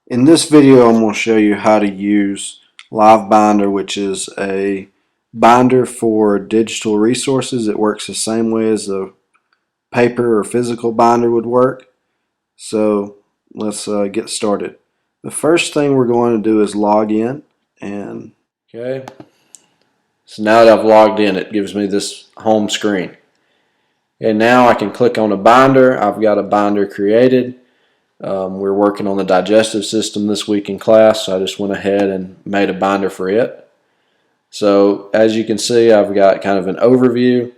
In this video, I'm going to show you how to use Livebinder, which is a binder for digital resources. It works the same way as a paper or physical binder would work. So let's get started. The first thing we're going to do is log in. Okay. So now that I've logged in, it gives me this home screen. And now I can click on a binder. I've got a binder created. We're working on the digestive system this week in class, so I just went ahead and made a binder for it. So as you can see, I've got kind of an overview,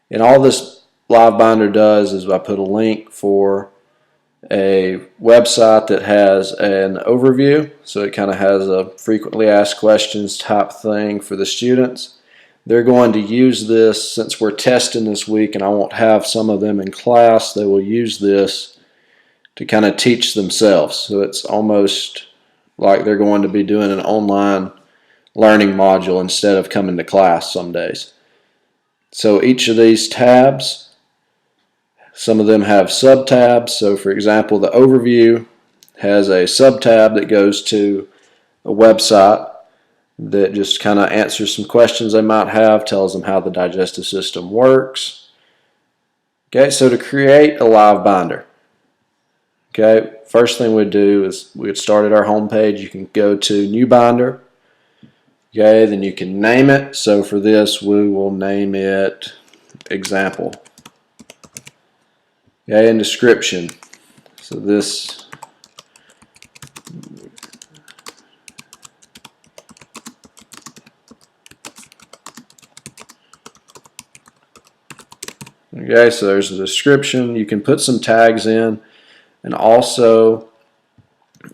and all this Livebinder does is I put a link for a website that has an overview, so it kind of has a frequently asked questions type thing for the students. They're going to use this since we're testing this week, and I won't have some of them in class. They will use this to kind of teach themselves. So it's almost like they're going to be doing an online learning module instead of coming to class some days. So each of these tabs, some of them have sub-tabs. So for example, the overview has a sub-tab that goes to a website that just kind of answers some questions they might have, tells them how the digestive system works. Okay, so to create a Livebinder, okay, first thing we'd do is we'd start at our home page. You can go to New Binder. Okay, then you can name it. So for this, we will name it Example. Okay, and description. So this, okay, so there's a description. You can put some tags in, and also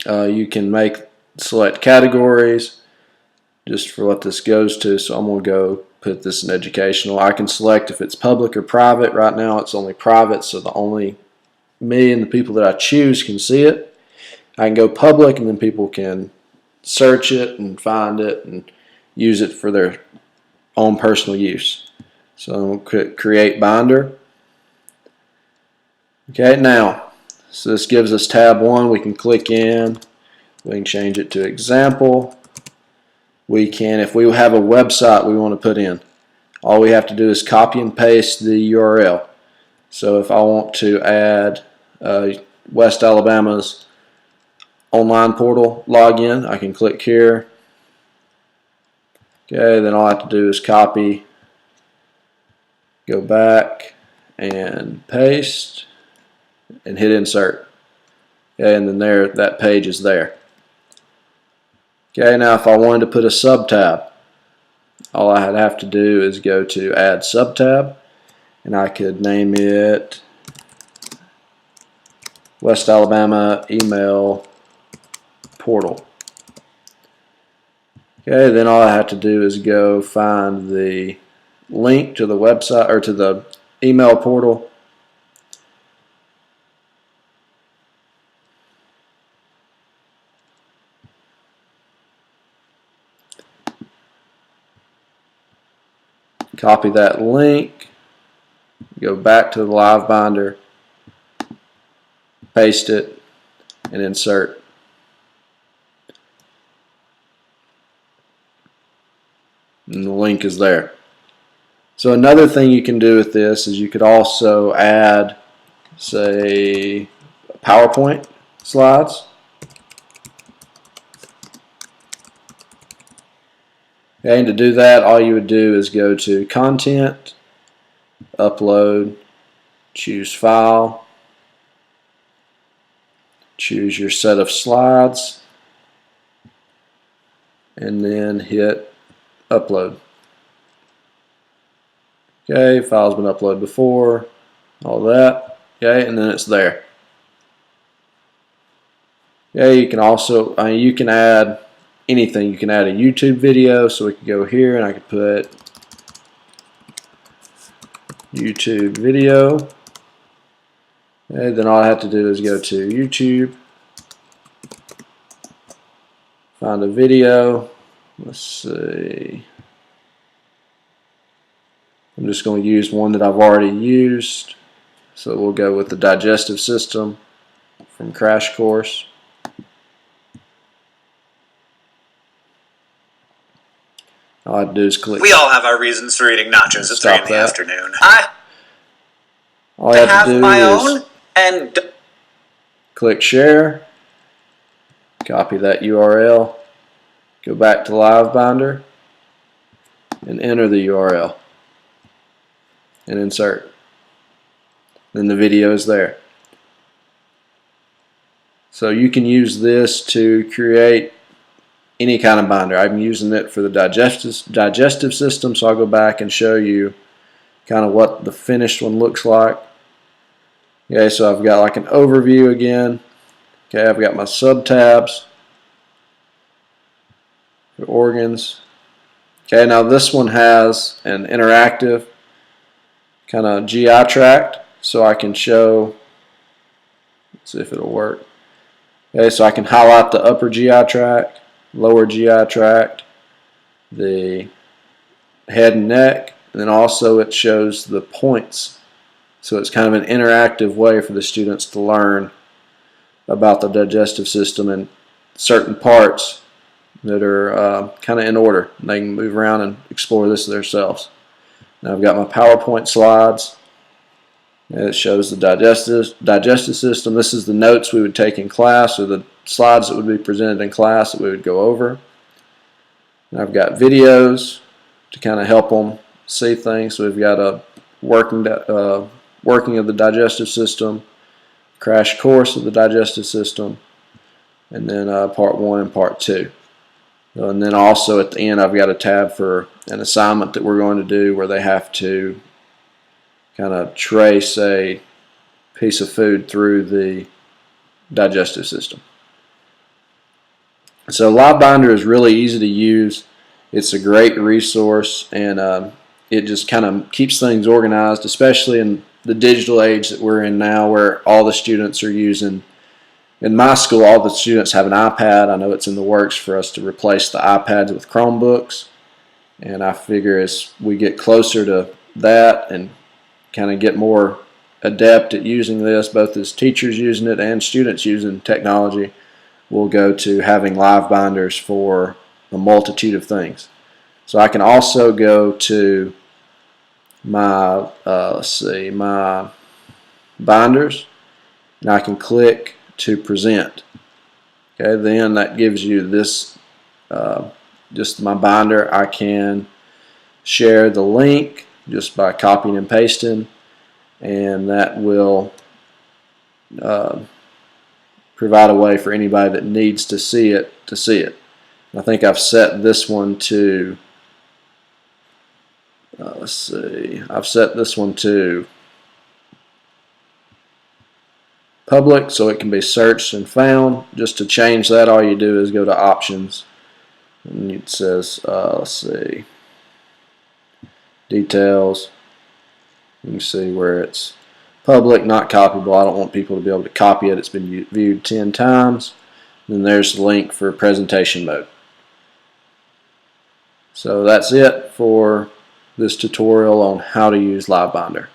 you can select categories just for what this goes to. So I'm going to go put this in educational. I can select if it's public or private. Right now it's only private, so only me and the people that I choose can see it. I can go public, and then people can search it and find it and use it for their own personal use. So I'm going to click Create Binder. Okay, now, so this gives us tab 1. We can click in. We can change it to Example. We can, if we have a website we want to put in, all we have to do is copy and paste the URL. So if I want to add West Alabama's online portal login, I can click here. Okay, then all I have to do is copy, go back and paste, and hit insert. Okay, and then there, that page is there. Okay, now if I wanted to put a sub-tab, all I'd have to do is go to Add Sub-tab, and I could name it West Alabama Email Portal. Okay, then all I have to do is go find the link to the website or to the email portal. Copy that link, go back to the Livebinder, paste it, and insert. And the link is there. So another thing you can do with this is you could also add, say, PowerPoint slides. Okay, and to do that, all you would do is go to Content, Upload, choose File, choose your set of slides, and then hit Upload. Okay, file's been uploaded before, all that. Okay, and then it's there. Okay, you can also, you can add anything. You can add a YouTube video, so we could go here and I could put YouTube video. Okay, then all I have to do is go to YouTube, find a video. Let's see. I'm just going to use one that I've already used. So we'll go with the digestive system from Crash Course. All I have to do is click. We all have our reasons for eating nachos at 3 in the afternoon. All I have to do is and click share, copy that URL, go back to Livebinder, and enter the URL, and insert. Then the video is there. So you can use this to create any kind of binder. I'm using it for the digestive system, so I'll go back and show you kind of what the finished one looks like. Okay, so I've got like an overview again. Okay, I've got my sub-tabs for organs. Okay, now this one has an interactive kind of GI tract, so I can show, let's see if it'll work. Okay, so I can highlight the upper GI tract, lower GI tract, the head and neck, and then also it shows the points. So it's kind of an interactive way for the students to learn about the digestive system and certain parts that are kind of in order. They can move around and explore this themselves. Now I've got my PowerPoint slides. It shows the digestive system. This is the notes we would take in class, or the slides that would be presented in class that we would go over. And I've got videos to kind of help them see things. So we've got a working of the digestive system, crash course of the digestive system, and then part 1 and part 2. And then also at the end I've got a tab for an assignment that we're going to do where they have to kind of trace a piece of food through the digestive system. So Livebinder is really easy to use. It's a great resource, and it just kind of keeps things organized, especially in the digital age that we're in now, where all the students are using. In my school, all the students have an iPad. I know it's in the works for us to replace the iPads with Chromebooks, and I figure as we get closer to that and kind of get more adept at using this, both as teachers using it and students using technology, we'll go to having Livebinders for a multitude of things. So I can also go to my my binders, and I can click to present. Okay, then that gives you this just my binder. I can share the link just by copying and pasting, and that will provide a way for anybody that needs to see it to see it. I think I've set this one to let's see, I've set this one to public, so it can be searched and found. Just to change that, all you do is go to options, and it says let's see, details. You can see where it's public, not copyable. I don't want people to be able to copy it. It's been viewed 10 times. And then there's the link for presentation mode. So that's it for this tutorial on how to use Livebinder.